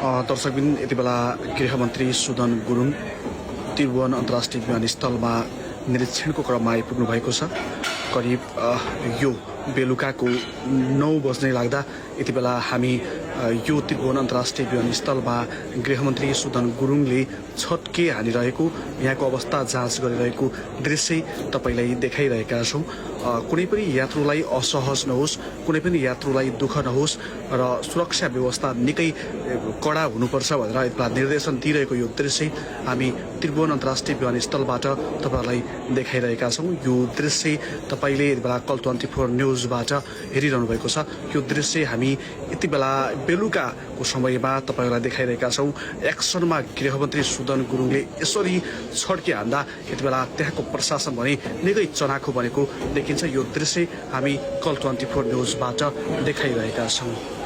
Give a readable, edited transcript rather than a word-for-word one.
दर्शकबिन यति बेला गृहमन्त्री सुदन गुरुङ त्रिभुवन अन्तर्राष्ट्रिय विमानस्थलमा निरीक्षणको क्रममा आइपुग्नु भएको छ। करिब यो बेलुकाको 9 बज्ने लाग्दा यति बेला हामी यो त्रिभुवन अन्तर्राष्ट्रिय विमानस्थलमा गृहमन्त्री सुदन गुरुङले छट्के हानिरहेको यहाँको अवस्था जाँच गरिरहेको दृश्य तपाईलाई देखाइरहेका छौँ। कुनै पनि यात्रुलाई असहज नहोस्, कुनै पनि यात्रुलाई दुःख नहोस् र सुरक्षा व्यवस्था निकै कडा हुनुपर्छ भनेर निर्देशन दिइरहेको यो दृश्य हामी त्रिभुवन अन्तर्राष्ट्रिय विमानस्थलबाट तपाईलाई देखाइरहेका छौँ। यो दृश्य तपाईले यति बेला कल 24 न्युजबाट हेरिरहनु भएको छ। यो दृश्य हामी यति बेला बेलुकाको समयमा तपाईलाई देखाइरहेका छौँ। एक्सनमा गृहमन्त्री सुदन गुरुङले यसरी छड्के हान्दा यति बेला त्यहाँको प्रशासन भने निकै चनाखो बनेको देखिन्छ। यो दृश्य हामी कल 24 न्युजबाट देखाइरहेका छौँ।